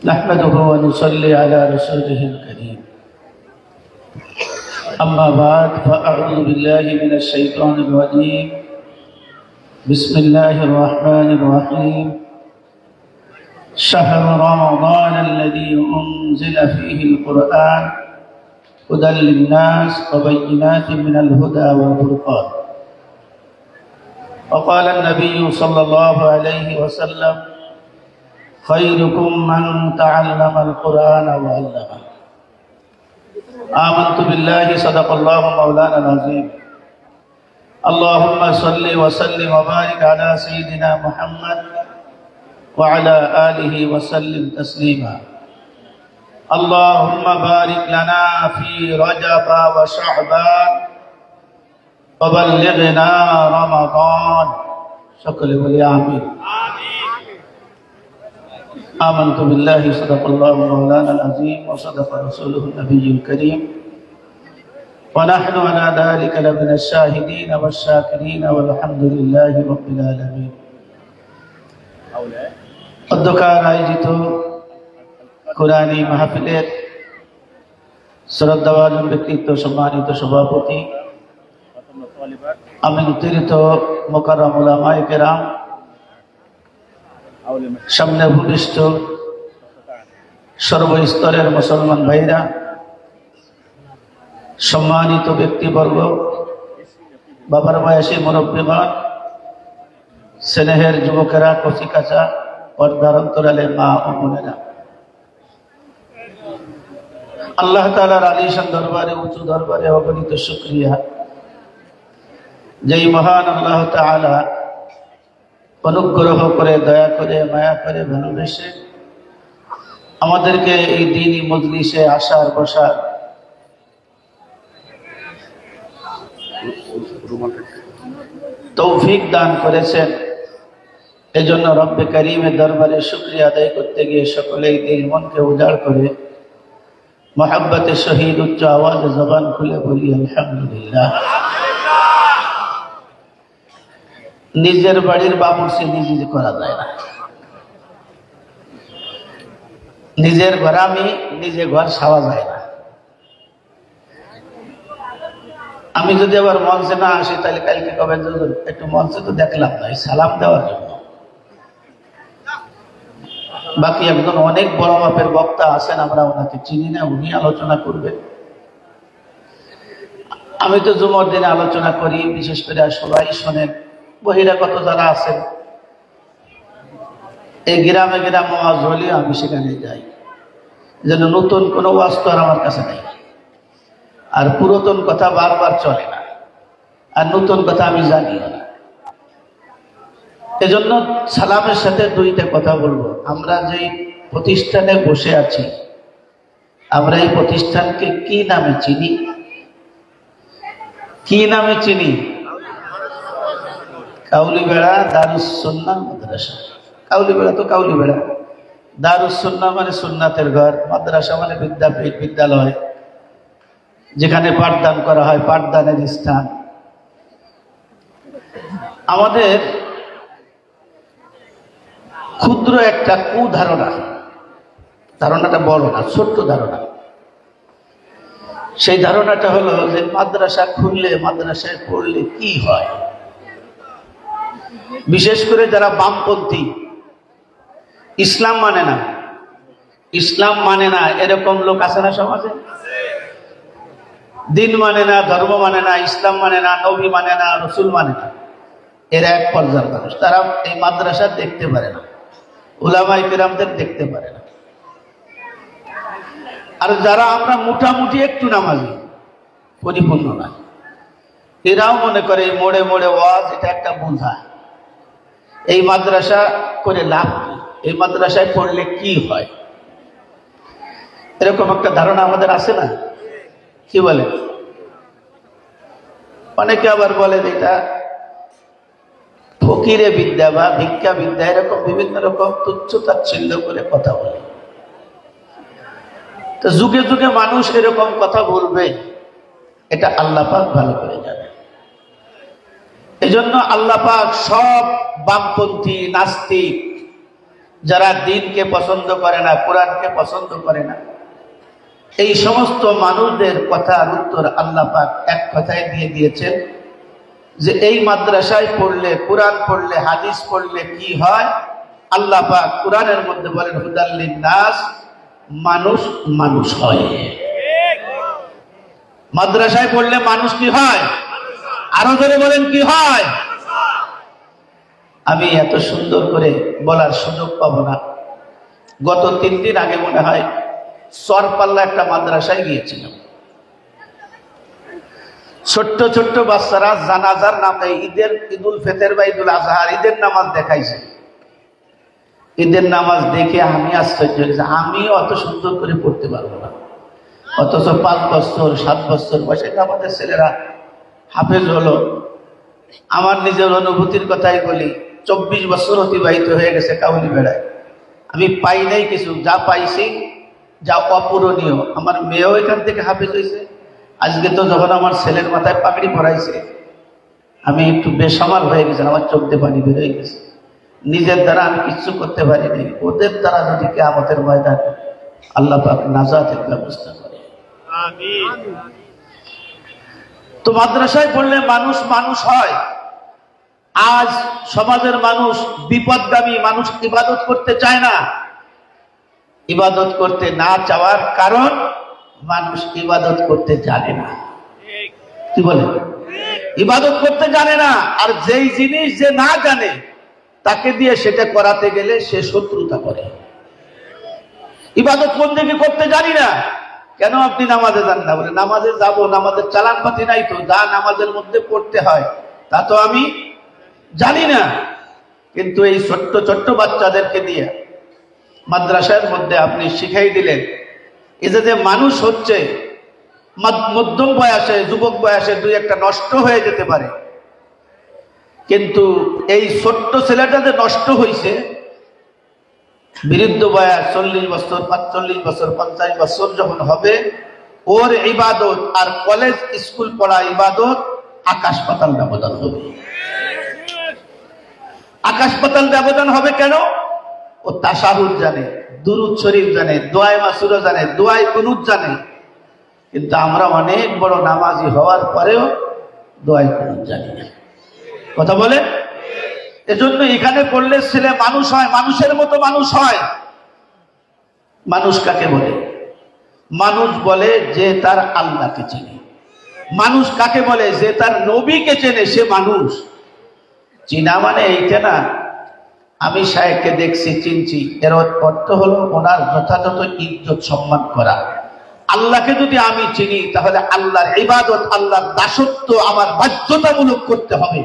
نحمده ونصلي على رسوله الكريم أما بعد فأعوذ بالله من الشيطان الرجيم بسم الله الرحمن الرحيم شهر رمضان الذي أنزل فيه القرآن هدى للناس وبينات من الهدى والفرقان وقال النبي صلى الله عليه وسلم خيركم من تعلم القرآن وعلمه آمنت بالله صدق الله مولانا العظيم اللهم صل وسلم وبارك على سيدنا محمد وعلى آله وسلم تسليما اللهم بارك لنا في رجب وشعبان وبلغنا رمضان شكر ولي آمين آمنت بالله صدق الله مولانا العظيم وصدق رسوله النبي الكريم ونحن على ذلك لمن الشاهدين والشاكرين والحمد لله رب العالمين অধ্যক্ষার আয়োজিত কোরআনী মাহফিলের শ্রদ্ধাভাজন ব্যক্তিত্ব সম্মানিত সভাপতি আমন্ত্রিত মুকাররম উলামায়ে কেরাম সামনে ভূমিষ্ঠ সর্বস্তরের মুসলমান ভাইরা সম্মানিত ব্যক্তিবর্গ বাবার বয়সী মুরব্বীগণ স্নেহের যুবকেরা কচিকাচা পর্দার অন্তরালে মা ও বোনেরা আল্লাহ তাআলার আলিশান দরবারে উঁচু দরবারে অগণিত শুকরিয়া যেই মহান আল্লাহ তাআলা অনুগ্রহ করে দয়া করে মায়া করে ভালোবেসে আমাদেরকে এই দ্বীনি মজলিসে আসার বসার তৌফিক দান করেছেন এজন্য রব্বে কারীমের দরবারে শুকরিয়া আদায় করতে গিয়ে সকলেই দিল মনকে উজাড় করে মহব্বতে শহীদ উচ্চ আওয়াজে জবান খুলে বলি আলহামদুলিল্লাহ। নিজের বাড়ির বাবুর্চি নিজে করা যায় না, নিজের ঘরামি নিজে ঘর সাওয়া যায় না। আমি যদি আবার মঞ্চে না আসি তাহলে কালকে কবে একটু মঞ্চে তো দেখলাম না, সালাম দেওয়ার জন্য। বাকি একজন অনেক বড় মাপের বক্তা আছেন, আমরা ওনাকে চিনি না, উনি আলোচনা করবেন। আমি তো জুমার দিনে আলোচনা করি, বিশেষ করে সবাই শোনেন। বহিরাগত যারা আছেন এই গ্রামে গ্রামে ওয়াজ হলে আমি সেখানে যাই, যেন নতুন কোনো ওয়াজ তো আর আমার কাছে নেই, আর পুরাতন কথা বারবার চলে না, আর নতুন কথা আমি জানিও না। এজন্য সালামের সাথে দুইটা কথা বলবো। আমরা যে প্রতিষ্ঠানে বসে আছি, আমরা এই প্রতিষ্ঠানকে কি নামে চিনি? কি নামে চিনি? কাউলিবেড়া দারুস সুন্নাহ মাদ্রাসা। কাউলিবেড়া তো কাউলিবেড়া, দারুস সুন্নাহ মানে সুন্নাতের ঘর, মাদ্রাসা মানে বিদ্যাপীঠ, বিদ্যালয়, যেখানে পাঠদান করা হয়, পাঠদানের স্থান। আমাদের ক্ষুদ্র একটা কুধারণা, ধারণাটা বড় না, ছোট্ট ধারণা। সেই ধারণাটা হলো যে মাদ্রাসা খুললে, মাদ্রাসায় পড়লে কি হয়। বিশেষ করে যারা বামপন্থী, ইসলাম মানে না, ইসলাম মানে না এরকম লোক আছে না সমাজে? দিন মানে না, ধর্ম মানে না, ইসলাম মানে না, নবী মানে না, রসুল মানে না, এরা এক পর্যায়ের মানুষ। তারা এই মাদ্রাসা দেখতে পারে না, উলামায়ে কেরামদের দেখতে পারে না। আর যারা আমরা মোটামুটি একটু নামাজি, পরিপূর্ণ না, এরাও মনে করে এই মোড়ে মোড়ে ওয়াজ এটা একটা বোঝা, এই মাদ্রাসা করে লাভ কি, এই মাদ্রাসায় পড়লে কি হয়, এরকম একটা ধারণা আমাদের আছে না? কি বলে? অনেকে আবার বলে এটা ফকিরে বিদ্যা বা ভিক্ষা বিদ্যা, এরকম বিভিন্ন রকম তুচ্ছ তাচ্ছিল্য করে কথা বলে। তো যুগে যুগে মানুষ এরকম কথা বলবে, এটা আল্লাহ পাক ভালো করে জানে। এজন্য আল্লাহ পাক সব বামপন্থী, নাস্তিক, যারা দ্বীনকে পছন্দ করে না, কোরআনকে পছন্দ করে না, এই সমস্ত মানুষদের কথার উত্তর আল্লাহ পাক এক কথায় দিয়ে দিয়েছেন যে এই মাদ্রাসায় পড়লে, কোরআন পড়লে, হাদিস পড়লে কি হয়। আল্লাহ পাক কোরআনের মধ্যে বলেন হুদাল লিন্নাস, মানুষ মানুষ হয়। মাদ্রাসায় পড়লে মানুষ কি হয়? আরো ধরে বলেন কি হয়? আমি এত সুন্দর করে বলার সুযোগ পাবো না। গত 3 দিন আগে মনে হয় সরপাল্লা একটা মাদ্রাসায় গিয়েছিলাম। ছোট্ট ছোট্ট বাচ্চারা জানাজার নামে ঈদুল ফিতর বা ঈদুল আজহার ঈদের নামাজ দেখাইছে। ঈদের নামাজ দেখে আমি আশ্চর্য হয়েছি, আমি অত সুন্দর করে পড়তে পারবো না। অথচ 5 বছর 7 বছর বয়সে আমাদের ছেলেরা হাফেজ হলো। আমার নিজের অনুভূতির কথাই বলি, 24 বছর অতিবাহিত হয়ে গেছে কাউলি বেড়ায়, আমি পাই নাই কিছু। যা পাইছি যা অপূরণীয়। আমার মেয়েও এখান থেকে হাফেজ হয়েছে। আজকে তো যখন আমার ছেলের মাথায় পাগড়ি পরাইছে, আমি একটু বেসামাল হয়ে গেছি, আমার চোখ দিয়ে পানি বের হয়ে গেছে। নিজের দ্বারা আমি কিচ্ছু করতে পারিনি, ওদের দ্বারা যদি কিয়ামতের ময়দান আল্লাহ পাক নাজাতের ব্যবস্থা করে। তো মাদ্রাসায় পড়লে মানুষ মানুষ হয়। আজ সমাজের মানুষ বিপদগামী, মানুষ ইবাদত করতে চায় না। ইবাদত করতে না চাওয়ার কারণ মানুষ ইবাদত করতে জানে না। কি বলে? ইবাদত করতে জানে না। আর যেই জিনিস যে না জানে তাকে দিয়ে সেটা করাতে গেলে সে শত্রুতা করে। ইবাদত বন্দেগী করতে জানি না, কেন আপনি নামাজে যান না? বলে নামাজে যাব, নামাজের চালান পাতি নাই তো, যা নামাজের মধ্যে পড়তে হয় তা তো আমি জানি না। কিন্তু এই ছোট্ট ছোট্ট বাচ্চাদেরকে দিয়ে মাদ্রাসার মধ্যে আপনি শিখাই দিলেন, এই যে মানুষ হচ্ছে মধ্যম বয়সে, যুবক বয়সে 2-1টা নষ্ট হয়ে যেতে পারে, কিন্তু এই ছোট্ট ছেলেটা যে নষ্ট হয়েছে, বৃদ্ধ বয়স 40 বছর 45 বছর 50 বছর যখন হবে, ওর ইবাদত আর কলেজ স্কুল পড়া ইবাদত আকাশ পাতাল ব্যবধান হবে। আকাশ পাতাল ব্যবধান হবে কেন? ও তাশাহুদ জানে, দুরূদ শরীফ জানে, দোয়ায়ে মাসুরা জানে, দোয়ায়ে কুনুত জানে। কিন্তু আমরা অনেক বড় নামাজি হওয়ার পরেও দোয়ায়ে কুনুত জানি না। কথা বলে? এজন্য এখানে পড়লে ছেলে মানুষ হয়, মানুষের মতো মানুষ হয়। মানুষ কাকে বলে? মানুষ বলে যে তার আল্লাহকে চেনে। মানুষ কাকে বলে? যে তার নবীকে চেনে, সে মানুষ। চিনা মানে এইটা না আমি শায়েখকে দেখছি চিনছি, এর অর্থ হলো ওনার যথাযথ ইজ্জত সম্মান করা। আল্লাহকে যদি আমি চিনি তাহলে আল্লাহর ইবাদত, আল্লাহর দাসত্ব আমার বাধ্যতামূলক করতে হবে।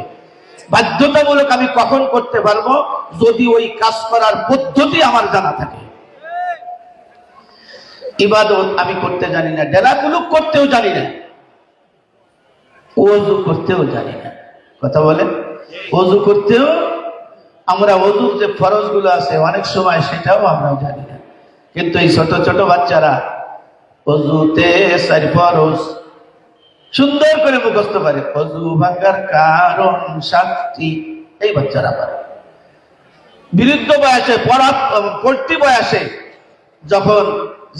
বাধ্যতামূলক আমি কখন করতে পারবো? যদি ওই কাজ করার পদ্ধতি আমার জানা থাকে। ইবাদত আমি করতে জানি না, ডেলাকুলুক করতেও জানি না, ওযু করতেও জানি না। কথা বলেন? ওযু করতেও, আমরা ওযুর যে ফরজ গুলো আছে অনেক সময় সেটাও আমরা জানি না। কিন্তু এই ছোট ছোট বাচ্চারা ওযুতে 4 ফরজ সুন্দর করে মুখস্থ পারে। ওযু ভাঙার কারণ 7টি, এই বাচ্চারা পারে। বৃদ্ধ বয়সে, পড়তি বয়সে যখন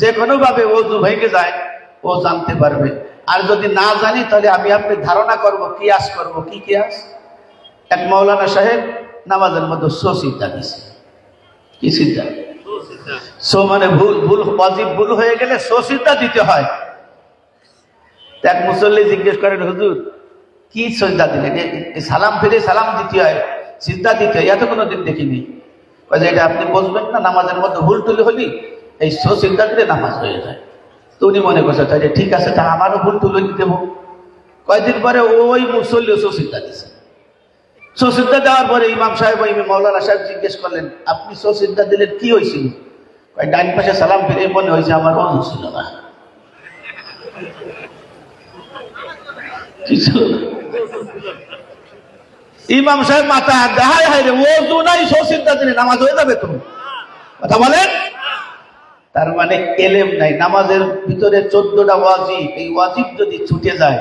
যে কোনো ভাবে ওযু ভেঙে যায় ও জানতে পারবে। আর যদি না জানি তাহলে আমি আপনি ধারণা করব, কিয়াস করব। কি কিয়াস? এক মাওলানা সাহেব নামাজের মধ্যে সিজদা দিছে। কি সিজদা? সো মানে ভুল, ওয়াজিব ভুল হয়ে গেলে সিজদা দিতে হয়। এক মুসল্লি জিজ্ঞেস করেন, হুজুর কি সিজদা দিলেন? সালাম ফিরে সালাম দিতে হয়, সিজদা দিতে হয়, এত কোনোদিন দেখিনি। এটা আপনি বুঝবেন না, নামাজের মধ্যে ভুল টুল হলি এই সিজদা দিলে নামাজ হয়ে যায়। তো উনি মনে করছে তাই ঠিক আছে, তা আমারও ভুল টুল দেবো। কয়েকদিন পরে ওই মুসল্লি সিজদা দিছে। সিজদা দেওয়ার পরে ইমাম সাহেব, মাওলানা সাহেব জিজ্ঞেস করলেন, আপনি সিজদা দিলেন, কি হয়েছিল? ডান পাশে সালাম ফিরে মনে হয়েছে আমার ওযু ছিল না। ইমাম সাহেব মাথা দেখায়, হায় রে, ওযু নাই, সিজদা দিলে নামাজ হয়ে যাবে? তুমি কথা বলেন? তার মানে এলেম নাই। নামাজের ভিতরে 14টা ওয়াজিব, এই ওয়াজিব যদি ছুটে যায়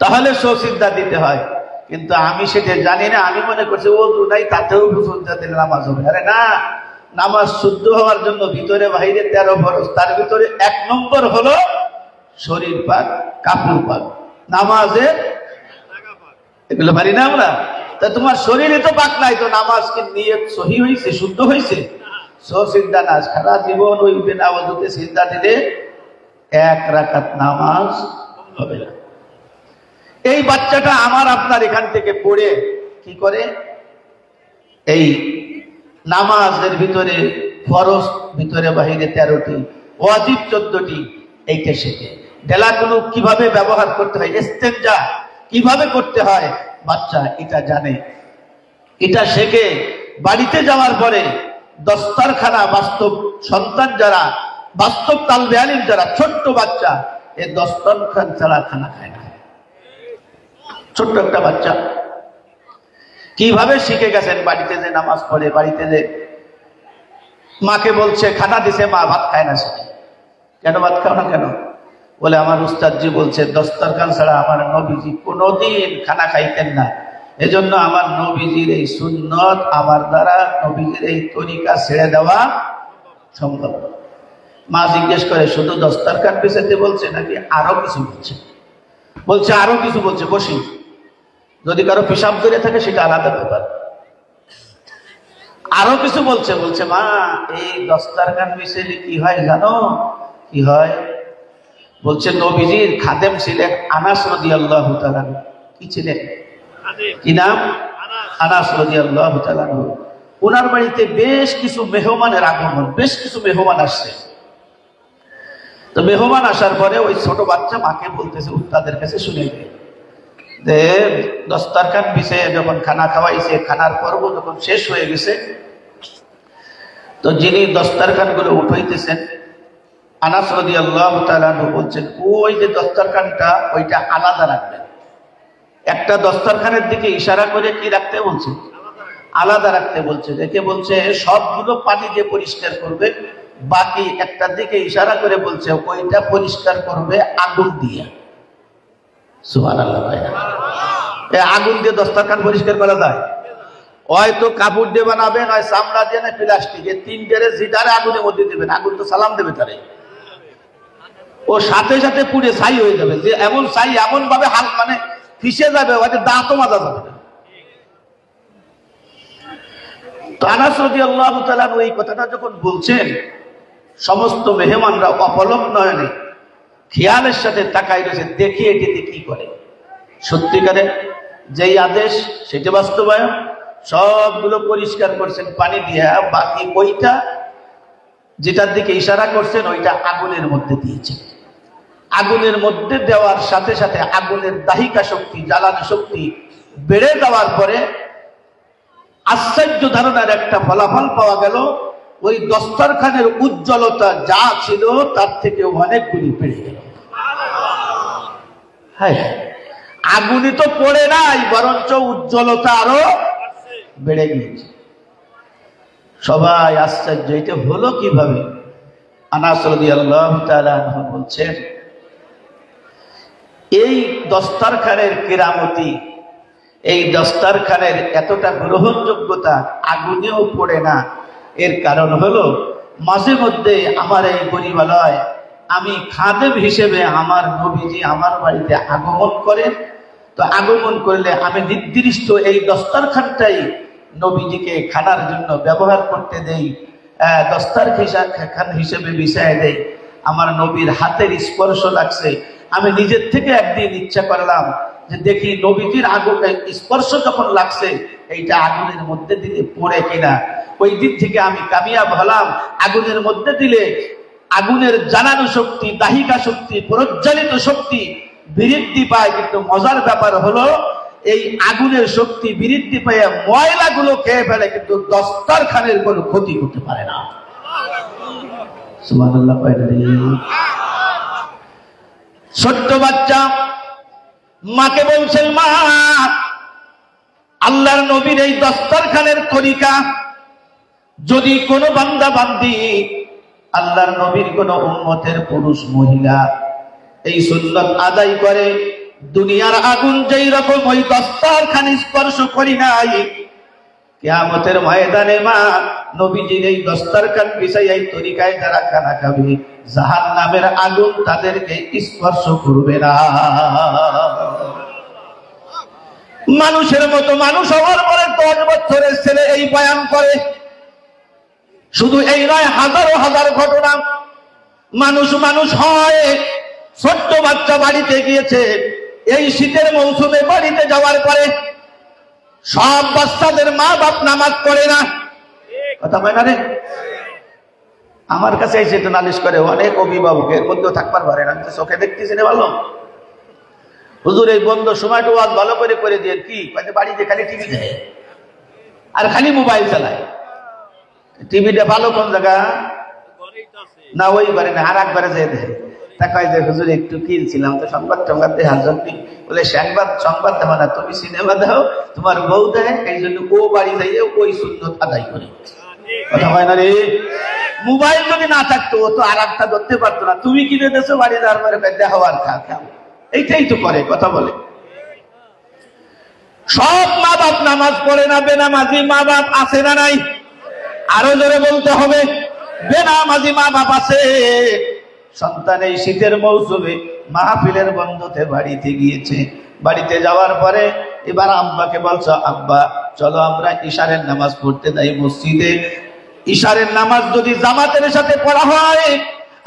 তাহলে সিজদা দিতে হয়। কিন্তু আমি সেটা জানি না, আমি মনে করছি ওযু নাই তাতেও বুঝতে নামাজ হবে। আরে না, নামাজ শুদ্ধ হওয়ার জন্য ভিতরে বাইরে 13 ফরজ, তার ভিতরে 1 নম্বর হলো শরীর পাক, কাপড় পাক। নামাজের এগুলো পারি না আমরা। তা তোমার শরীরে তো পাক নাই, তো নামাজ কি নিয়ত সহি হয়েছে, শুদ্ধ হয়েছে? সিজদা না, সারা জীবন ওই বিনা ওযুতে সিজদা দিলে 1 রাকাত নামাজ হবে না। এই বাচ্চাটা আমার আপনার এখান থেকে পড়ে কি করে, এই নামাজের ভিতরে ফরজ ভিতরে বাহিরে 13টি, ওয়াজিব 14টি, এইটা শেখে। ডেলাগুলো কিভাবে ব্যবহার করতে হয়, ইস্তেনজা কিভাবে করতে হয়, বাচ্চা এটা জানে, এটা শেখে। বাড়িতে যাওয়ার পরে দস্তরখানা, বাস্তব সন্তান যারা, বাস্তব তালবে আলিম যারা, ছোট্ট বাচ্চা এই দস্তরখান ছাড়া খানা খায় না। ছোট্ট একটা বাচ্চা কিভাবে শিখে গেছেন, বাড়িতে যে নামাজ পড়ে, বাড়িতে যে মাকে বলছে খানা দিছে, মা ভাত খায় না। সে কেন ভাত খাও না কেন? বলে আমার উস্তাদজি বলছে দস্তরখান ছাড়া আমার নবীজি কোনোদিন খানা খাইতেন না, এজন্য আমার নবীজির এই সুন্নত আমার দ্বারা নবীজির এই তরিকা ছেড়ে দেওয়া সম্ভব। মা জিজ্ঞেস করে শুধু দস্তরখান পিছাতে বলছে নাকি আরো কিছু বলছে? বলছে আরো কিছু বলছে, বসি। যদি কারো পেশাব ধরে থাকে সেটা আলাদা ব্যাপার, আরো কিছু বলছে। বলছে মা এই দস্তরখান বিছাইলে কি হয় জানো? কি হয়? বলছে নবীজির খাদেম ছিলেন আনাস রাদিয়াল্লাহু তাআলা। কি ছিলেন? কি নাম? আনাস রাদিয়াল্লাহু তাআলা। ওনার বাড়িতে বেশ কিছু মেহমানের আগমন, বেশ কিছু মেহমান আসছে। তো মেহমান আসার পরে ওই ছোট বাচ্চা মাকে বলতেছে, উস্তাদের কাছে শুনে গিয়ে যে দস্তরখান বিছিয়ে যখন খানা খাওয়াইছে, খানার পর্ব যখন শেষ হয়ে গেছে, তো যিনি দস্তরখান গুলো উঠাইতেছেন আনাস রাদিয়াল্লাহু তাআলা বলছেন ওই যে দস্তরখানটা ওইটা আলাদা রাখবেন। একটা দস্তরখানের দিকে ইশারা করে কি রাখতে বলছে? আলাদা রাখতে বলছে। রেখে বলছে সবগুলো পানি দিয়ে পরিষ্কার করবে, বাকি একটা দিকে ইশারা করে বলছে ওইটা পরিষ্কার করবে আগুন দিয়ে। সুবহানাল্লাহ। আগুন দিয়ে দস্তরখান পরিষ্কার করা যায়? হয়তো কাপড় দিয়ে বানাবে, নয় চামড়া দিয়ে, না প্লাস্টিকে, 3টের জিটারে আগুনের মধ্যে দেবেন, আগুন তো সালাম দেবে তারে, ও সাথে সাথে পুড়ে ছাই হয়ে যাবে। যে এমন ছাই এমন ভাবে হাল মানে ফিসে যাবে, হয়তো দাঁতও মাজা যাবে না। তো আনাস রাদিয়াল্লাহু তাআলা এই কথাটা যখন বলছেন, সমস্ত মেহমানরা অপলক নয়নে খেয়ালের সাথে তাকাই রয়েছে, দেখি এটিতে কি করে। সত্যিকারে যেই আদেশ সেটা বাস্তবায়ন, সবগুলো পরিষ্কার করছেন পানি দিয়ে, বাকি ওইটা যেটার দিকে ইশারা করছেন ওইটা আগুনের মধ্যে দিয়েছেন। আগুনের মধ্যে দেওয়ার সাথে সাথে আগুনের দাহিকা শক্তি, জ্বালানি শক্তি বেড়ে যাওয়ার পরে আশ্চর্য ধারণার একটা ফলাফল পাওয়া গেল, ওই দস্তরখানের উজ্জ্বলতা যা ছিল তার থেকে অনেক গুণে বেড়ে গেল। হ্যাঁ, আগুনই তো পড়ে নাই, বরঞ্চ উজ্জ্বলতা আরো বেড়ে গিয়েছে। সবাই আশ্চর্য, এটা হলো কিভাবে? আনাস রাদিয়াল্লাহু তাআলা বলছেন এই দস্তরখানের কেরামতি, এই দস্তরখানের এতটা গ্রহণযোগ্যতা আগুনেও পড়ে না। এর কারণ হলো মাঝে মধ্যে আমার এই গরিবালয় আমি খাদেম হিসেবে আমার নবীজি আমার বাড়িতে আগমন করেন। তো আগমন করলে আমি নির্দিষ্ট এই দস্তরখানটাই নবীজিকে খানার জন্য ব্যবহার করতে দেই, দস্তরখান হিসেবে বিছায় দেই। আমার নবীর হাতের স্পর্শ লাগছে, আমি নিজের থেকে একদিন ইচ্ছা করলাম যে দেখি নবীজির স্পর্শ যখন লাগছে এইটা আগুনের মধ্যে দিলে পড়ে কিনা। ওই দিক থেকে আমি কামিয়াব হলাম। আগুনের মধ্যে দিলে আগুনের জ্বালানো শক্তি, দাহিকা শক্তি, প্রজ্বলিত শক্তি বৃদ্ধি পায়, কিন্তু মজার ব্যাপার হলো এই আগুনের শক্তি বৃদ্ধি পেয়ে ময়লাগুলো খেয়ে ফেলে, কিন্তু দস্তরখানের কোনো ক্ষতি করতে পারে না। সুবহানাল্লাহ। ছোট্ট বাচ্চা মাকে বলছেন মা আল্লাহর নবীর এই দস্তরখানের তরিকা যদি কোনো বান্দা বান্দি, আল্লাহর নবীর কোন উম্মতের পুরুষ মহিলা এই সুন্নাত আদায় করে, দুনিয়ার আগুন যেই রকম ওই দস্তারখানি স্পর্শ করি নাই, কিয়ামতের ময়দানে মা নবীজির এই দস্তারখান বিছাইয়া এই তরিকায় যারা খানা খাবে, জাহান্নামের আগুন তাদেরকে স্পর্শ করবে না। মানুষের মতো মানুষ হওয়ার পরে 10 বছরের ছেলে এই বয়ান করে। শুধু এই নয়, হাজারো হাজার ঘটনা। মানুষ মানুষ হয়। ছোট্ট বাচ্চা বাড়িতে গিয়েছে, এই শীতের মৌসুমে বাড়িতে যাওয়ার পরে সব বাচ্চাদের মা বাপ নামাজ পড়ে না, কথা বলে না রে। আমার কাছে এই সেটা নালিশ করে অনেক অভিভাবকের মধ্যেও থাকবার পারে না, চোখে দেখতেছি না ভালো। হুজুর এই বন্ধ সময়টা ওয়াজ ভালো করে দিয়ে কি বাড়িতে খালি টিভি দেয় আর খালি মোবাইল চালায়। টিভিটা ভালো কোন জায়গা না, ওই বারে না, আর একবারে যেয়ে দেয়। তা কয় যে হুজুর একটু কিনছিলাম তো সংবাদ টংবাদ দেওয়ার জন্য। বলে সংবাদ দেওয়া না, তুমি সিনেমা দাও, তোমার বউ দেয়, এই জন্য ও বাড়ি যাইয়ে ওই সুন্নত আদায় করে, কথা হয় না রে। মোবাইল যদি না থাকতো ও তো আর একটা ধরতে পারতো না। তুমি কিনে দেছো বাড়ি যাওয়ার পরে দেখাও আর খাও, এইটাই তো করে, কথা বলে। সব মা বাপ নামাজ পড়ে না, বেনামাজি মা বাপ আছে না নাই? আরো জোরে বলতে হবে, বেনামাজি মা বাপ আছে। সন্তান এই শীতের মৌসুমে মাহফিলের বন্ধতে বাড়িতে গিয়েছে। বাড়িতে যাওয়ার পরে এবার আব্বাকে বলছো, আব্বা চলো আমরা ইশারের নামাজ পড়তে যাই মসজিদে। ইশারের নামাজ যদি জামাতের সাথে পড়া হয়,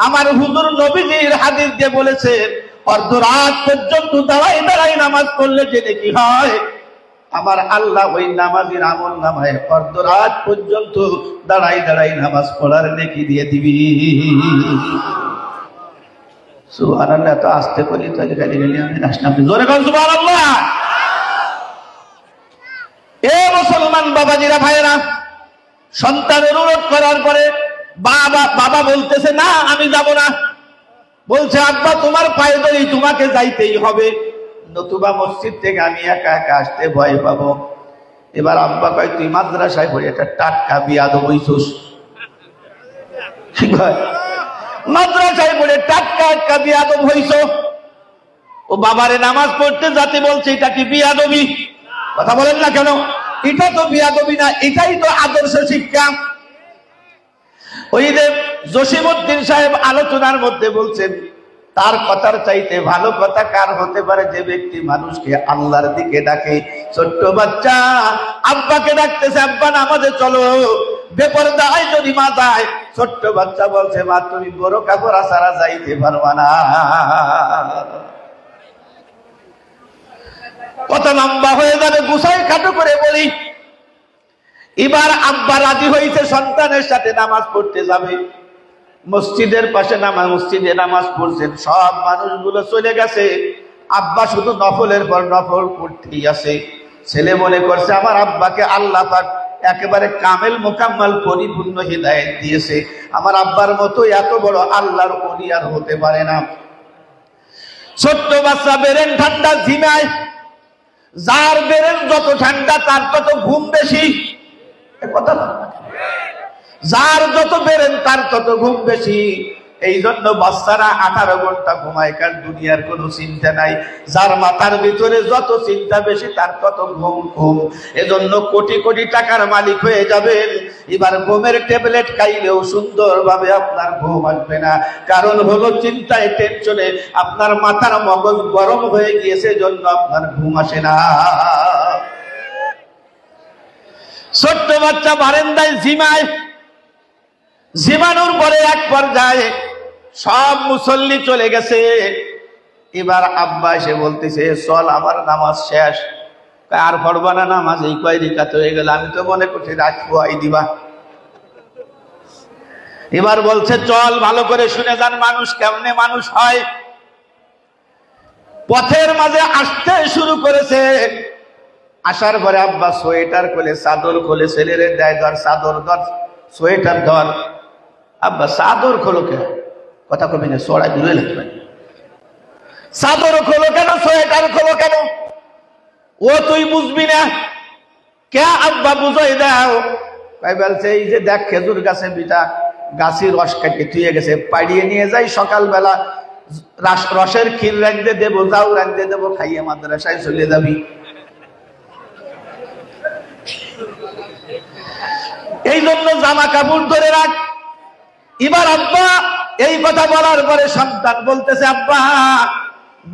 আমার হুজুর নবীজির হাদিস দিয়ে বলেছে অর্ধরাত পর্যন্ত দাঁড়াই দাঁড়াই নামাজ পড়লে যে কি হয়, আমার আল্লাহ ওই নামাজের আমল নামায় অর্ধরাত পর্যন্ত দাঁড়াই দাঁড়াই নামাজ পড়ার নেকি দিয়ে দিবি। সুবহানাল্লাহ। তো আসতে করি তাহলে গালি গালি আমি আসলাম, জোরে কোন সুবহানাল্লাহ। এ মুসলমান বাবাজিরা ভাইয়েরা, সন্তানের অনুরোধ করার পরে বাবা বলতেছে না আমি যাব না। বলছে আব্বা তোমার পায়ে ধরেই তোমাকে যাইতেই হবে, নতুবা মসজিদ থেকে আমি একা একা আসতে ভয় পাবো। এবার আব্বা কয় তুই মাদ্রাসায় পড়ে একটা টাটকা বিয়াদব হইছস। ঠিক হয়, মাদ্রাসায় পড়ে টাটকা বিয়াদব হইছ। ও বাবারে নামাজ পড়তে যাতে বলছে, এটা কি বিয়াদবি? কথা বলেন না কেন? এটা তো বিয়াদবি না, এটাই তো আদর্শ শিক্ষা। ওই যে জসিমউদ্দিন সাহেব আলোচনার মধ্যে বলছেন, তার কথার চাইতে ভালো কথা কার হতে পারে? যে ব্যক্তি মানুষকে আল্লাহর দিকে ডাকে। ছোট্ট বাচ্চা আব্বাকে ডাকতেছে, আব্বা নামাজে চলো। বেপরদায় যদি মা যায়, ছোট্ট বাচ্চা বলছে মা তুমি বড় কাপড় ছাড়া যাইতে পারবা না। কথা লম্বা হয়ে যাবে, গুছাই খাটো করে বলি। এবার আব্বা রাজি হয়েছে সন্তানের সাথে নামাজ পড়তে যাবে। মসজিদের পাশে মসজিদে নামাজ পড়ছেন, সব মানুষগুলো চলে গেছে। আব্বা শুধু নফলের পর নফল পড়তেই আছে। ছেলে মনে করছে আমার আব্বাকে আল্লাহ পাক একেবারে কামেল মোকাম্মল পরিপূর্ণ হিদায়াত দিয়েছে, আমার আব্বার মতো এত বড় আল্লাহর ওলি আর হতে পারে না। ছোট্ট বাচ্চা বেরেন ঠান্ডা ঝিমায়, যার বেরেন যত ঠান্ডা তার তত ঘুম বেশি। কথা না, যার যত বেরেন তার তত ঘুম বেশি। এই জন্য বাচ্চারা 18 ঘন্টা ঘুমায়, কারণ দুনিয়ার কোনো চিন্তা নাই। যার মাথার ভিতরে যত চিন্তা বেশি তার তত ঘুম। এজন্য কোটি কোটি টাকার মালিক হয়ে যাবেন, এবার ঘুমের ট্যাবলেট খাইলেও সুন্দরভাবে আপনার ঘুম আসবে না। কারণ হলো চিন্তায় টেনশনে আপনার মাথার মগজ গরম হয়ে গিয়েছে, জন্য আপনার ঘুম আসে না। ছোট্ট বাচ্চা বারান্দায় ঝিমায়, ঝিমানোর পরে এক পর্যায়ে সব মুসল্লি চলে গেছে। এবার আব্বা এসে বলতেছে চল আমার নামাজ শেষ। আর পড়বা না নামাজ? এই কয় রিকাত হয়ে গেল, আমি তো মনে করছি রাত খোয়াই দিবা। এবার বলছে চল, ভালো করে শুনে যান মানুষ কেমনে মানুষ হয়। পথের মাঝে আসতে শুরু করেছে। আসার পরে আব্বা সোয়েটার খোলে, চাদর খোলে, ছেলেরে দেয় ধর চাদর ধর, সোয়েটার ধর। আব্বা চাদর খোলো কেন? কথা কবি না, সরাই দূরে লাগবে। চাদর খোলো কেন, সোয়েটার খোলো কেন? ও তুই বুঝবি না কে? আব্বা বুঝাই দাও। ভাই বলছে এই যে দেখ খেজুর গাছে বিটা গাছের রস কাটিয়ে থুয়ে গেছে, পাড়িয়ে নিয়ে যাই সকালবেলা রসের ক্ষীর রাঁধতে দেবো, যাও রাঁধতে দেবো, খাইয়ে মাদ্রাসায় চলে যাবি। এই জন্য জামা কাপড় ধরে রাখ। এবার আব্বা এই কথা বলার পরে সন্তান বলতেছে, আব্বা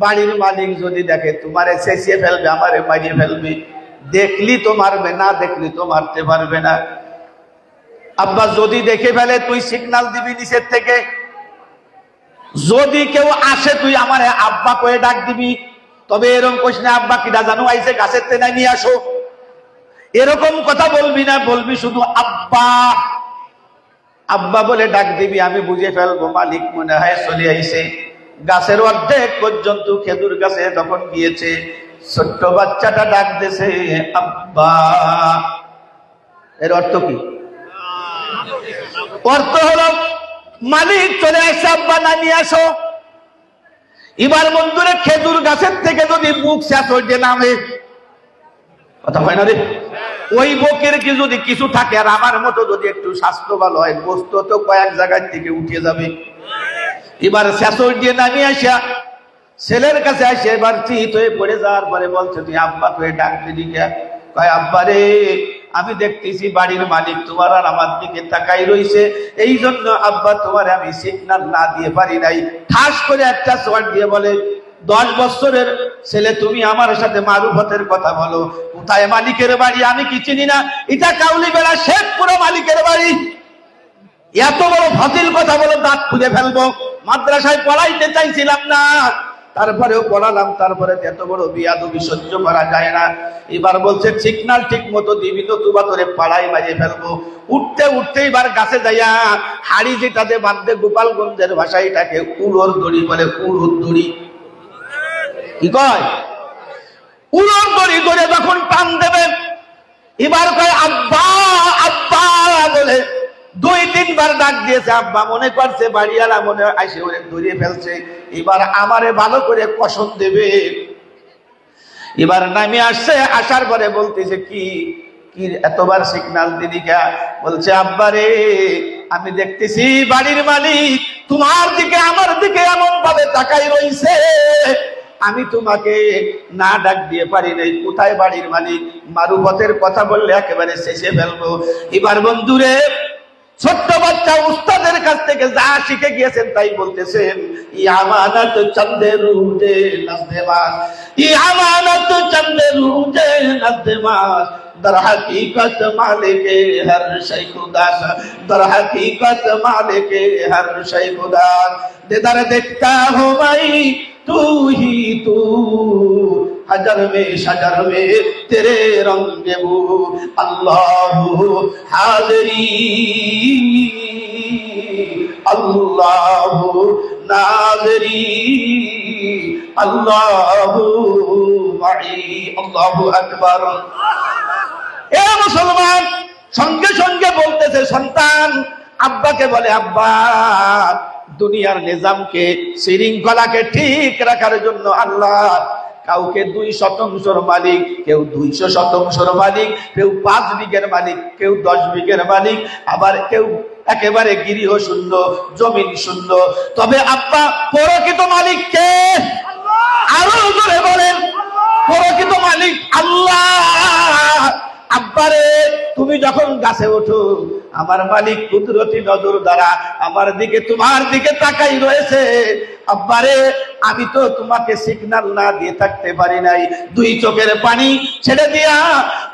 বাড়ির মালিক যদি দেখে তোমারে চেঁচিয়ে ফেলবে, আমারে মারিয়ে ফেলবে, দেখলি তো মারবে, না দেখলি তো মারতে পারবে না। আব্বা যদি দেখে ফেলে তুই সিগন্যাল দিবি নিচের থেকে, যদি কেউ আসে তুই আমারে আব্বা কয়ে ডাক দিবি। তবে এরকম কইস না আব্বা কিডা জানো আইছে গাছের তেনায় নিয়ে আসো, এরকম কথা বলবি না, বলবি শুধু আব্বা আব্বা বলে ডাক দিবি। আমি বুঝে ফেলবো মালিক মনে হয় চলে আইছে। গাছের অর্ধেক পর্যন্ত খেজুর গাছে তখন গিয়েছে, ছোট্ট বাচ্চাটা ডাক দিয়েছে আব্বা। এর অর্থ কি? অর্থ হলো মালিক চলে আসছে, আব্বা না নিয়ে আসো। এবার বন্ধুরে খেজুর গাছের থেকে যদি মুখ শেষ হয়ে নামে, কথা হয় না রে, ওই বকের কি যদি কিছু থাকে আর আমার মতো যদি একটু স্বাস্থ্য ভালো হয়, গোস্ত তো কয়েক জায়গায় থেকে উঠে যাবে। এবার শেষ দিয়ে নামিয়ে আসা ছেলের কাছে আসে, এবার চিত হয়ে পড়ে যাওয়ার পরে বলছে, তুই আব্বা করে ডাক দিলি কে? কয় আব্বা রে, আমি দেখতেছি বাড়ির মালিক তোমার আর আমার দিকে তাকাই রইছে, এই জন্য আব্বা তোমার আমি সিগন্যাল না দিয়ে পারি নাই। ঠাস করে একটা শট দিয়ে বলে, 10 বছরের ছেলে তুমি আমার সাথে মারুফতের কথা বলো, কোথায় মালিকের বাড়ি আমি কি চিনি না? এটা কাউলি বেড়া শেখপুরা মালিকের বাড়ি। এত বড় ফাজিল কথা বলো, দাঁত খুলে ফেলবো। মাদ্রাসায় পড়াইতে চাইছিলাম না, তারপরেও পড়ালাম, তারপরে এত বড় বিয়াদবি সহ্য করা যায় না। এবার বলছে সিগন্যাল ঠিক মতো দিবি, নতুবা তোরে পাড়াই মারিয়ে ফেলবো। উঠতে উঠতে এবার গাছে যাইয়া হাড়ি যেটাতে বাঁধতে, গোপালগঞ্জের ভাষায় এটাকে উড়োর দড়ি বলে, উড়োর দড়ি। কি কয়? উড়োর দড়ি ধরে যখন টান দেবে, এবার কয় আব্বা আব্বা বলে 2-3 বার ডাক দিয়েছে। আব্বা মনে করছে বাড়িওয়ালা মনে আসে ওরে ধরিয়ে ফেলছে, এবার আমারে ভালো করে কসম দেবে। এবার নামে আসছে, আসার পরে বলতেছে, কি কি এতবার সিগন্যাল দিদি কে? বলছে আব্বা রে, আমি দেখতেছি বাড়ির মালিক তোমার দিকে আমার দিকে এমন ভাবে তাকাই রইছে, আমি তোমাকে না ডাক দিয়ে পারি নাই। কোথায় বাড়ির মালিক? মারুফতের কথা বললে একেবারে শেষে ফেলবো। এবার বন্ধুরে, ছোট্ট বাচ্চা উস্তাদের কাছ থেকে যা শিখে গিয়েছেন তাই বলতেছেন, আমানত চন্দে রুজে নজদেবাস, আমানত চন্দে রুজে নজদেবাস, दर हकीकत मालिके हर शै खुदास, दर हकीकत मालिके हर शै खुदास, दर देखता हो भाई तू ही तू, हजर में शजर में तेरे रंग बू, अल्लाह हाज़री अल्लाह नाज़री अल्लाह माई, अल्लाहु अकबर। এ মুসলমান, সঙ্গে সঙ্গে বলতেছে সন্তান আব্বাকে বলে, আব্বা দুনিয়ার নিজামকে, শৃঙ্খলাকে ঠিক রাখার জন্য আল্লাহ কাউকে 2 শতাংশের মালিক, কেউ 200 শতাংশের মালিক, কেউ 5 বিঘের মালিক, কেউ 10 বিঘের মালিক, আবার কেউ একেবারে গৃহ শূন্য, জমিন শূন্য। তবে আব্বা প্রকৃত মালিক কে? আরো জোরে বলেন, প্রকৃত মালিক আল্লাহ। আব্বারে, তুমি যখন গাছে ওঠো, আমার মালিক কুদরতি নজর দ্বারা আমার দিকে, তোমার দিকে তাকাই রয়েছে। আব্বারে, আমি তো তোমাকে সিগন্যাল না দিয়ে থাকতে পারি নাই। 2 চোখের পানি ছেড়ে দিয়া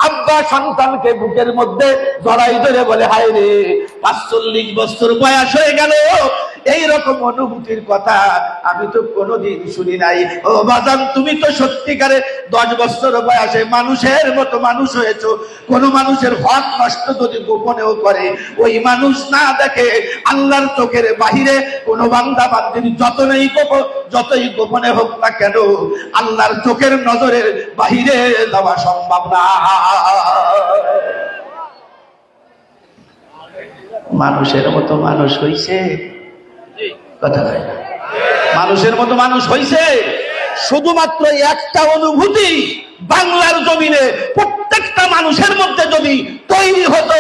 আব্বা সন্তানকে বুকের মধ্যে জড়াই ধরে বলে, হায় রে, 45 বছর বয়স হয়ে গেল, এইরকম অনুভূতির কথা আমি তো কোনোদিন শুনি নাই। ও বাজান, তুমি তো সত্যিকারে 10 বছর বয়সে মানুষের মতো মানুষ হয়েছো। কোন মানুষের হক নষ্ট যদি গোপনেও করে, ওই মানুষ না দেখে আল্লাহর চোখের বাহিরে কোন বান্দা বান্দির যতই গোপনে হোক না কেন, আল্লাহর চোখের নজরের বাহিরে যাওয়া সম্ভব না। মানুষের মতো মানুষ হইছে, কথা হয় না, মানুষের মতো মানুষ হইছে। শুধুমাত্র একটা অনুভূতি বাংলার জমিনে প্রত্যেকটা মানুষের মধ্যে যদি তৈরি হতো,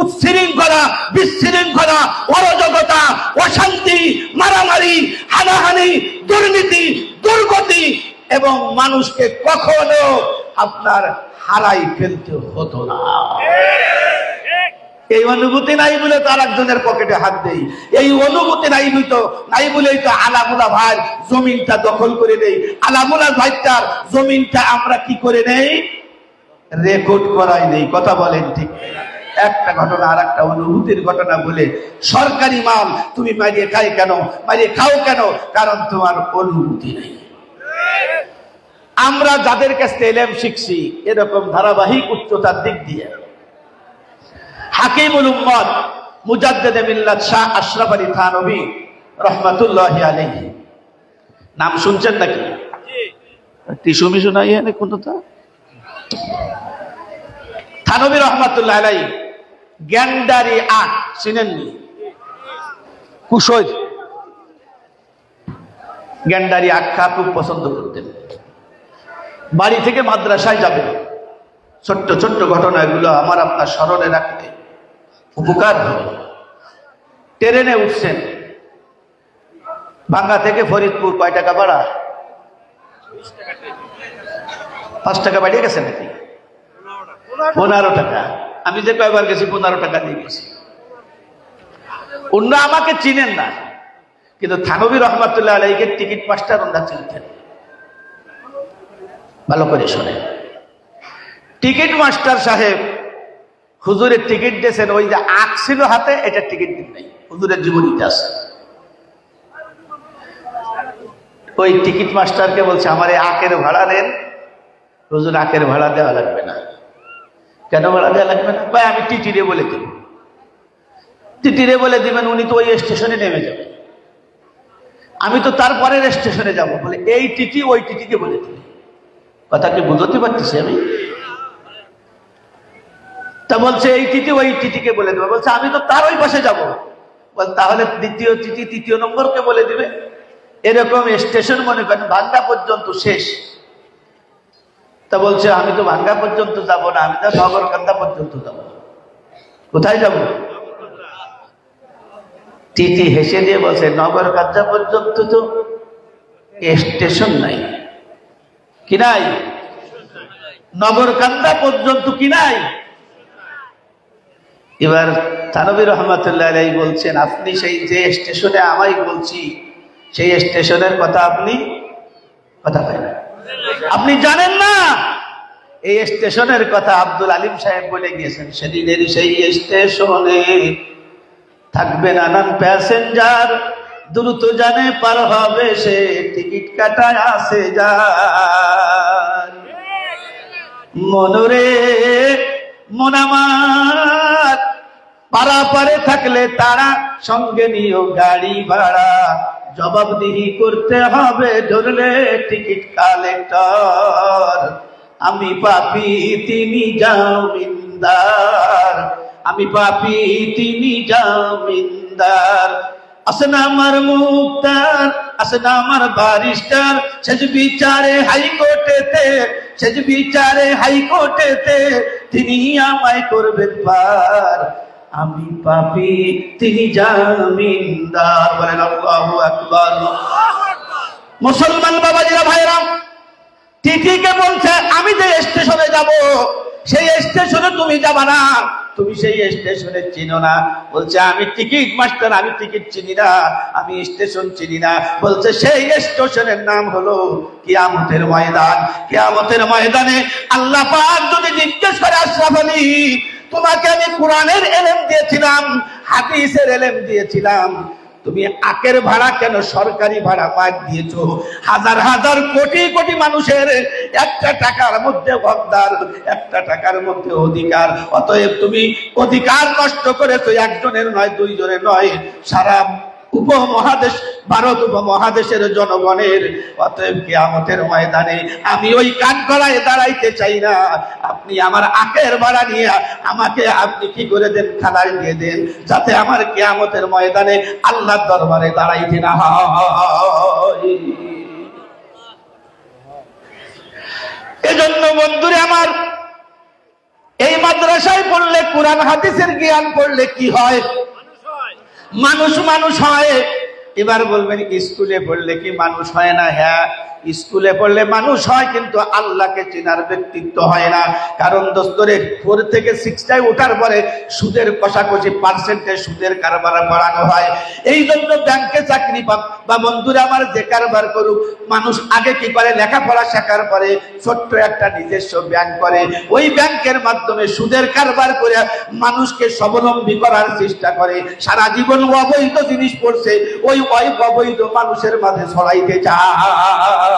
উচ্ছৃঙ্খলা, বিশৃঙ্খলা, অরাজকতা, অশান্তি, মারামারি, হানাহানি, দুর্নীতি, দুর্গতি এবং মানুষকে কখনো আপনার হারাই ফেলতে হতো না। এই অনুভূতি নাই বলে তো আরেকজনের পকেটে হাত দেই। এই অনুভূতি নাই বলেই তো আলামুলা ভাই জমিনটা দখল করে নেই। আলামুলা ভাইটার জমিনটা আমরা কি করে নেই? রেকর্ড করাই নেই। কথা বলেন ঠিক? একটা ঘটনা আর একটা অনুভূতির ঘটনা বলে, সরকারি মাল তুমি মারিয়ে খাও কেন? কারণ তোমার অনুভূতি নেই। আমরা যাদের কাছ থেকে ইলম শিখছি এরকম ধারাবাহিক উচ্চতার দিক দিয়ে, হাকিমুল উম্মত মুজাদ্দিদে মিল্লাত শাহ আশরাফ আলী থানভী রহমাতুল্লাহি আলাইহি, নাম শুনছেন নাকি? টিসু মিশু নাই এনে কোনটা? থানভী রহমাতুল্লাহি আলাইহি গ্যান্ডারি আট চিনেননি? কুশোর গ্যান্ডারি আখ্যা খুব পছন্দ করতেন। বাড়ি থেকে মাদ্রাসায় যাবে, ছোট্ট ছোট্ট ঘটনাগুলো আমার আপনার স্মরণে রাখতে উপকার হবে। ট্রেনে উঠছেন, ভাঙ্গা থেকে ফরিদপুর, কয় টাকা ভাড়া? 5 টাকা বাড়িয়ে গেছে নাকি? 15 টাকা। আমি যে কয়বার গেছি 15 টাকা দিয়ে গেছি। অন্য আমাকে চিনেন না, কিন্তু থানভী রহমাতুল্লাহ আলাইহিকে টিকিট মাস্টার ওনারা চিনতেন। ভালো করে শোনেন, টিকিট মাস্টার সাহেব হুজুরের টিকিট দিয়েছেন, ওই যে আখ ছিল হাতে, এটা টিকিট দিন নাই, হুজুরের জীবনীতে আছে। ওই টিকিট মাস্টারকে বলছে আমার এই আখের ভাড়া দেন। হুজুর আখের ভাড়া দেওয়া লাগবে না। কেন ভাড়া দেওয়া লাগবে না? ভাই আমি টিটিরে বলে দিব। টিটিরে বলে দিবেন, উনি তো ওই স্টেশনে নেমে যাবেন, আমি তো তারপরের স্টেশনে যাব। বলে এই টিটি ওই টিটিকে বলে দিবে। কথা কি বুঝতে পারতেছি আমি? তা বলছে এই টিটি ওই টিটিকে বলে দেবে। বলছে আমি তো তার ওই পাশে যাবো। বল তাহলে দ্বিতীয় টিটি তৃতীয় নম্বরকে বলে দিবে। এরকম স্টেশন মনে করেন ভাঙ্গা পর্যন্ত শেষ। তা বলছে আমি তো ভাঙ্গা পর্যন্ত যাব না, আমি তো নগরকান্দা পর্যন্ত যাব। কোথায় যাব? টিটি হেসে দিয়ে বলছে নগরকান্দা পর্যন্ত তো স্টেশন নাই। কি নাই? নগরকান্দা পর্যন্ত কি নাই? এবার থানভী রহমাতুল্লাহ আলাইহি বলছেন আপনি সেই যে স্টেশনে আমায় বলছি সেই স্টেশনের কথা আপনি কথা বলেন, আপনি জানেন না। এই স্টেশনের কথা আব্দুল আলিম সাহেব বলে গিয়েছেন, সেদিনের সেই স্টেশনে থাকবে নানান প্যাসেঞ্জার, দ্রুত জানে পার হবে সে, টিকিট কাটায় আসে যায়। মনরে মন আমার পারাপারে থাকলে তারা, সঙ্গে নিও গাড়ি ভাড়া, জবাবদিহি করতে হবে ধরলে টিকিট কালেক্টর। আমি পাপী তিনি জামিনদার, আমি পাপী তিনি জামিনদার। আসে না আমার মুক্তার, আসে না আমার বারিস্টার, সেজ বিচারে হাইকোর্টেতে, সেজ বিচারে হাইকোর্টেতে তিনি আমায় করবেন পার। আমি পাপী তিনি জামিনদার। বলেন আল্লাহু আকবার। মুসলমান বাবাজিরা ভাইরা, টিটিকে বলছে আমি যে স্টেশনে যাব সেই স্টেশনে তুমি যাবা না, তুমি সেই স্টেশনে চিনো না। বলছে আমি টিকিট মাস্টার, আমি টিকিট চিনি না, আমি স্টেশন চিনি না। বলছে সেই স্টেশনের নাম হলো কিয়ামতের ময়দান। কিয়ামতের ময়দানে আল্লাহ পাক যদি জিজ্ঞেস করে আশরাফ আলী তোমাকে আমি কোরআনের ইলম দিয়েছিলাম, হাদিসের ইলম দিয়েছিলাম, তুমি আখের ভাড়া কেন সরকারি ভাড়া পাক দিয়েছো? হাজার হাজার কোটি কোটি মানুষের একটা টাকার মধ্যে হকদার, একটা টাকার মধ্যে অধিকার। অতএব তুমি অধিকার নষ্ট করেছো একজনের নয়, দুইজনের নয়, সারা উপমহাদেশ, ভারত উপমহাদেশের জনগণের। অতএব কিয়ামতের ময়দানে আমি ওই কান গলায় দাঁড়াইতে চাই না। আপনি আমার আখের ভাড়া নিয়ে আমাকে আপনি কি করে দেন, খালায় দিয়ে দেন, যাতে আমার কিয়ামতের ময়দানে আল্লাহর দরবারে দাঁড়াইতে না হয়। এজন্য বন্ধুরে আমার, এই মাদ্রাসায় পড়লে, কোরআন হাদিসের জ্ঞান পড়লে কি হয়? মানুষ মানুষ হয়। এবার বলবেন স্কুলে পড়লে কি মানুষ হয় না? হ্যাঁ, স্কুলে পড়লে মানুষ হয়, কিন্তু আল্লাহকে চেনার ব্যক্তিত্ব হয় না। কারণ দোস্তরে 4 থেকে 6টায় ওঠার পরে সুদের কষাকষি, পার্সেন্টেজ সুদের কারবার করানো হয়। এই জন্য ব্যাংকে চাকরি পান বা বন্ধুরা আমার যে কারবার করুক, মানুষ আগে কি করে? লেখাপড়া শেখার পরে ছোট্ট একটা নিজস্ব ব্যাংক করে, ওই ব্যাংকের মাধ্যমে সুদের কারবার করে মানুষকে স্বাবলম্বী করার চেষ্টা করে। সারা জীবন অবৈধ জিনিস পড়ছে, ওই অবৈধ মানুষের মাঝে ছড়াইতে চায়।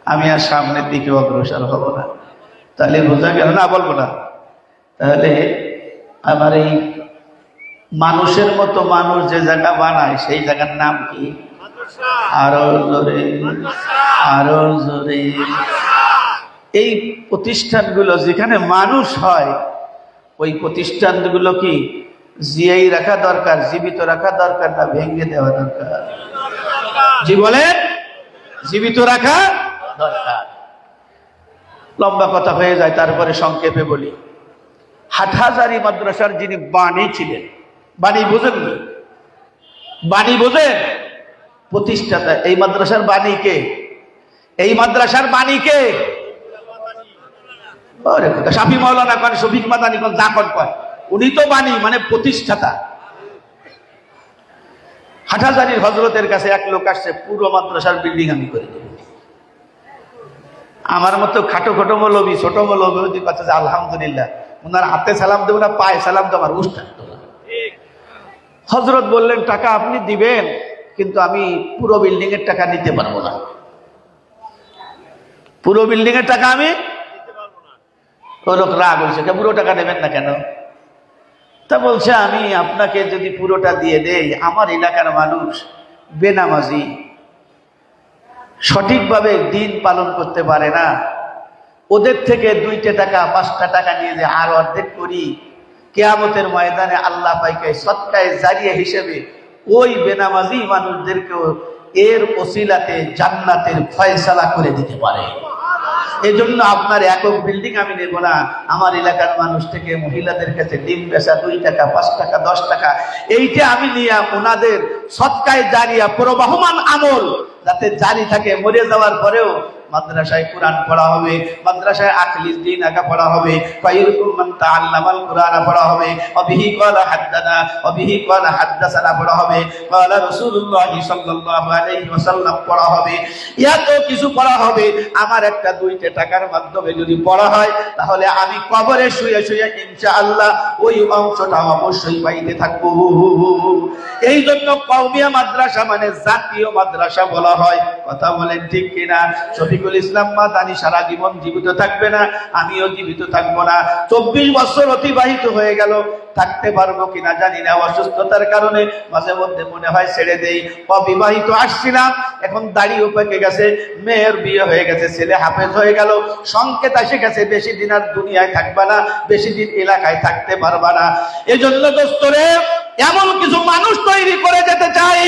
আমি আর সামনের দিকে অগ্রসর হব না। তাহলে বোঝা গেল না? বলবো না? তাহলে আমার এই মানুষের মতো মানুষ যে জায়গা বানায়, সেই জায়গার নাম কি? আরো জোরে, আরো জোরে। এই প্রতিষ্ঠানগুলো যেখানে মানুষ হয়, ওই প্রতিষ্ঠানগুলো কি জিয়াই রাখা দরকার, জীবিত রাখা দরকার, না ভেঙে দেওয়া দরকার? জি বলেন, জীবিত রাখা দরকার। লম্বা কথা হয়ে যায়, তারপরে সংক্ষেপে বলি। হাটহাজারী মাদ্রাসার যিনি বাণী ছিলেন, বাণী বোঝেন? বাণী বোঝেন? প্রতিষ্ঠাতা। এই মাদ্রাসার বাণী কে? এই মাদ্রাসার বাণী কে? শাফি মাওলানা কোন, শফিক মাদানী কোন, জাফর কোন, উনি তো বাণী মানে প্রতিষ্ঠাতা। হাটহাজারীর হযরতের কাছে এক লোক আসছে, পুরো মাদ্রাসার বিল্ডিং আমি করে দেব। আমার মতো খাটো খাটো মৌলবী, ছোট মৌলবী যদি কথা যে আলহামদুলিল্লাহ, ওনার হাতে সালাম দেবো না, পায়ে সালাম দেবো, আমার উস্তাদ। হযরত বললেন, টাকা আপনি দিবেন, কিন্তু আমি পুরো বিল্ডিং এর টাকা নিতে পারবো না। পুরো বিল্ডিং এর টাকা আমি নিতে পারবো না। ওই লোক রাগ হয়েছে, পুরো টাকা নেবেন না কেন? তা বলছে, আমি আপনাকে যদি পুরোটা দিয়ে দেই, আমার এলাকার মানুষ বেনামাজি, সঠিকভাবে দিন পালন করতে পারে না, ওদের থেকে 2টা টাকা 5টা টাকা নিয়ে যে আর অর্ধেক করি, কিয়ামতের ময়দানে আল্লাহ পাইকে সদকায়ে জারিয়া হিসেবে ওই বেনামাজি মানুষদেরকেও এর ওসিলাতে জান্নাতের ফয়সালা করে দিতে পারে। এজন্য আপনার একক বিল্ডিং আমি নেব না, আমার এলাকার মানুষ থেকে মহিলাদের কাছে ডিম বেচা 2 টাকা 5 টাকা 10 টাকা, এইটা আমি নিয়ে ওনাদের সদকায়ে জারিয়া প্রবাহমান আমল যাতে জারি থাকে, মরে যাওয়ার পরেও মাদ্রাসায় কোরআন পড়া হবে, মাদ্রাসায় আখলিস দিন আঁকা পড়া হবে, ফায়ুরকুম মান তাআল্লামাল কোরআন পড়া হবে, অবিহি ক্বালা হাদ্দানা অবিহি ক্বালা হাদ্দাসানা পড়া হবে, ক্বালা রাসূলুল্লাহ সাল্লাল্লাহু আলাইহি ওয়াসাল্লাম পড়া হবে। এত কিছু পড়া হবে। আমার একটা 2টা টাকার মাধ্যমে যদি পড়া হয়, তাহলে আমি কবরে শুয়ে শুয়ে ইনশাআল্লাহ ওই অংশটা অবশ্যই পাইতে থাকবো। এই জন্য কওমিয়া মাদ্রাসা মানে জাতীয় মাদ্রাসা বলা হয়। কথা বলেন ঠিক কিনা? শফিকুল ইসলাম মাদানী সারা জীবন জীবিত থাকবে না, আমিও জীবিত থাকবো না। 24 বছর অতিবাহিত হয়ে গেল, থাকতে পারবো কিনা জানি না। অসুস্থতার কারণে মাঝে মধ্যে মনে হয় ছেড়ে দেই। অবিবাহিত আসছিলাম, এখন দাড়িও পেকে গেছে, মেয়ের বিয়ে হয়ে গেছে, ছেলে হাফেজ হয়ে গেল, সংকেত এসে গেছে বেশি দিন আর দুনিয়ায় থাকবা না, বেশি দিন এলাকায় থাকতে পারবা না। এজন্য দোস্তরে এমন কিছু মানুষ তৈরি করে যেতে চাই,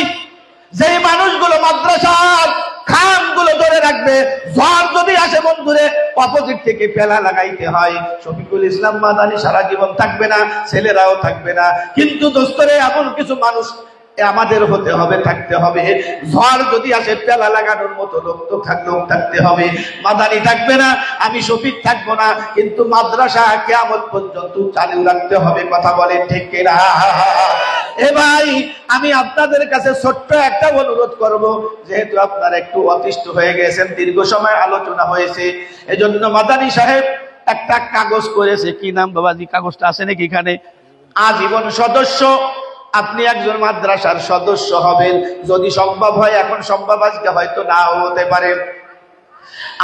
যে মানুষগুলো মাদ্রাসার খামগুলো ধরে রাখবে। ঝড় যদি আসে বন্ধুরে, অপোজিট থেকে পেলা লাগাইতে হয়। শফিকুল ইসলাম মাদানী সারা জীবন থাকবে না, ছেলেরাও থাকবে না, কিন্তু দোস্তরে এমন কিছু মানুষ আমাদের হতে হবে, থাকতে হবে। ঝড় যদি আসে পেলা লাগানোর মতো লোক তো থাকতে হবে। মাদানী থাকবে না, আমি শফিক থাকবো না, কিন্তু মাদ্রাসা কিয়ামত পর্যন্ত চালু রাখতে হবে। কথা বলেন ঠিক কিনা? এ ভাই, আমি আপনাদের কাছে ছোট্ট একটা অনুরোধ করব, যেহেতু আপনারা একটু অতিষ্ঠ হয়ে গেছেন, দীর্ঘ সময় আলোচনা হয়েছে, এজন্য মাদানী সাহেব একটা কাগজ করেছে। কি নাম বাবাজি? কাগজটা আছে নাকি এখানে? আজীবন সদস্য। আপনি একজন মাদ্রাসার সদস্য হবেন, যদি সম্ভব হয়। এখন সম্ভব আজকে হয়তো নাও হতে পারে।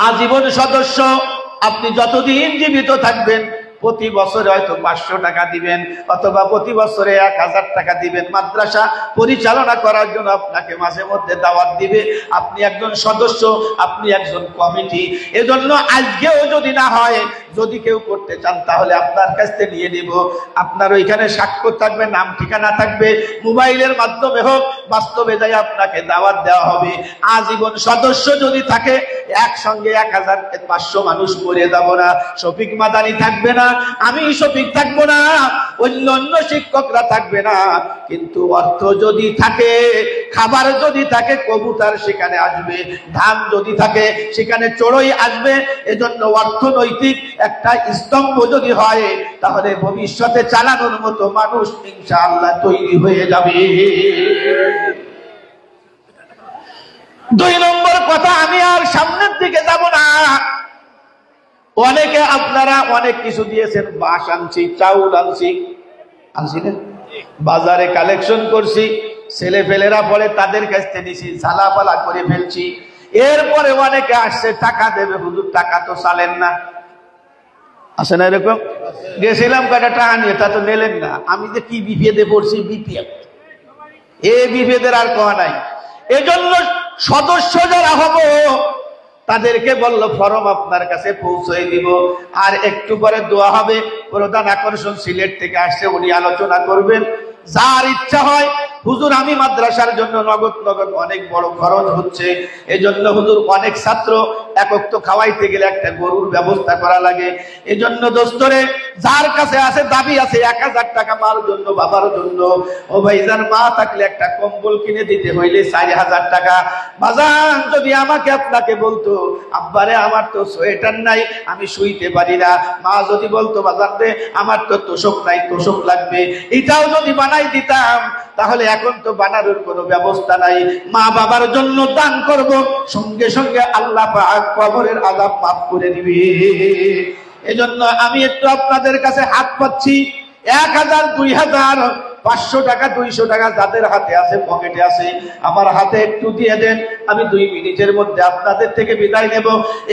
আজীবন সদস্য, আপনি যতদিন জীবিত থাকবেন প্রতি বছরে হয়তো 500 টাকা দিবেন, অথবা প্রতি বছরে 1000 টাকা দিবেন। মাদ্রাসা পরিচালনা করার জন্য আপনাকে মাঝে মধ্যে দাওয়াত দিবে। আপনি একজন সদস্য, আপনি একজন কমিটি। এজন্য আজকেও যদি না হয়, যদি কেউ করতে চান, তাহলে আপনার কাছ থেকে নিয়ে নিব। আপনার ওইখানে স্বাক্ষর থাকবে, নাম ঠিকানা থাকবে, মোবাইলের মাধ্যমে হোক, বাস্তবে যাই আপনাকে দাওয়াত দেওয়া হবে। আজীবন সদস্য যদি থাকে একসঙ্গে 1500 মানুষ মরে যাব না। শফিক মাদানি থাকবে না, আমি শফিক থাকবো না, অন্য অন্য শিক্ষকরা থাকবে না, কিন্তু অর্থ যদি থাকে, খাবার যদি থাকে, কবুতর সেখানে আসবে, ধান যদি থাকে সেখানে চড়ুই আসবে। এজন্য অর্থনৈতিক একটা স্তম্ভ যদি হয় তাহলে ভবিষ্যতে চালানোর মতো মানুষ ইনশাআল্লাহ তৈরি হয়ে যাবে। 2 নম্বর কথা, আমি আর সামনের দিকে যাব না। অনেকে আপনারা অনেক কিছু দিয়েছেন, বাঁশ আনছি, চাউল আনছি না, বাজারে কালেকশন করছি, ছেলে ফেলেরা পরে তাদের কাছ থেকে নিছি, ঝালাপালা করে ফেলছি। এরপরে অনেকে আসছে টাকা দেবে, হুজুর টাকা তো চালেন না, আসে না এরকম? গেছিলাম কয়টা টাকা নিয়ে, তা তো নিলেন না। আমি যে কি বিপদে পড়ছি, বিপদ, এই বিপদের আর কোয়া নাই। এজন্য সদস্য যারা হব তাদেরকে বললো ফরম আপনার কাছে পৌঁছে দিব, আর একটু পরে দোয়া হবে। প্রধান আকর্ষণ সিলেট থেকে আসছে, উনি আলোচনা করবেন। যার ইচ্ছা হয়, হুজুর আমি মাদ্রাসার জন্য নগদ অনেক বড় খরচ হচ্ছে, এজন্য হুজুর অনেক ছাত্র একক তো খাওয়াইতে গেলে একটা গরুর ব্যবস্থা করা লাগে, এজন্য দোস্তরে যার কাছে আছে দাবি আছে 1000 টাকা মার জন্য, বাবার জন্য, ও ভাইজান মা থাকলে একটা কম্বল কিনে দিতে হইলে 4000 টাকা। বাজান যদি আমাকে আপনাকে বলতো আব্বারে আমার তো সোয়েটার নাই, আমি শুইতে পারি না, মা যদি বলতো বাজান রে আমার তো তোষক নাই, তোষক লাগবে, এটাও যদি বানাই দিতাম, তাহলে এখন তো বানানোর কোনো ব্যবস্থা নাই। মা বাবার জন্য দান করব, সঙ্গে সঙ্গে আল্লাহ পাক কবরের আযাব মাফ করে দিবে। এজন্য আমি একটু আপনাদের কাছে হাত পাচ্ছি, 1000, 2000, 500 টাকা, 200 টাকা যাদের হাতে আছে, পকেটে আছে, আমার হাতে একটু দিয়ে দেন। আমি 2 মিনিটের মধ্যে আপনাদের থেকে বিদায় নেব।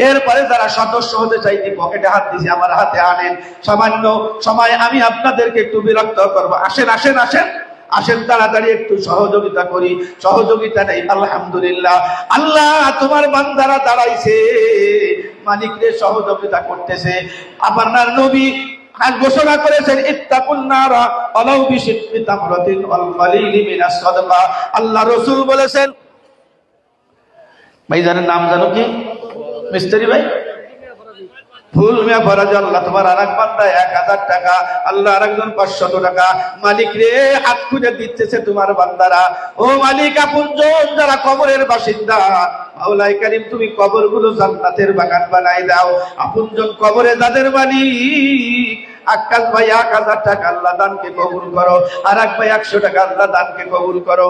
এরপরে যারা সদস্য হতে চাইছি, পকেটে হাত দিয়েছি, আমার হাতে আনেন। সামান্য সময় আমি আপনাদেরকে একটু বিরক্ত করবো। আসেন আসেন আসেন আসেন, তাড়াতাড়ি একটু সহযোগিতা করি। সহযোগিতা নেই, আলহামদুলিল্লাহ, আল্লাহ তোমার বান্দারা দাঁড়াইছে, মালিকরে সহযোগিতা করতেছে। আপনার নবী ঘোষণা করেছেন, ইত্তাকুন নারা ওয়ালাউ বিশিক্কি তামরাতিন ওয়াল কলিলি মিনাস সাদাকা। আল্লাহ রাসূল বলেছেন, ভাইজানের নাম জানো কি? মিস্ত্রি ভাই ফুল মিয়া ফরাজ। আল্লাহ তোমার আরেক বান্দা 1000 টাকা, আল্লাহ আরেকজন 500 টাকা। মালিক রে হাত খুলে দিতেছে তোমার বান্দারা। ও মালিক, আপনজন যারা কবরের বাসিন্দা, মাওলাই কারীম তুমি কবরগুলো জান্নাতের বাগান বানাই দাও। আপনজন কবরে যাদের মালিক, আকাশ ভাই 1000 টাকা আল্লাহ দানকে কবুল করো, আর এক ভাই 100 টাকা আল্লাহ দানকে কবুল করো।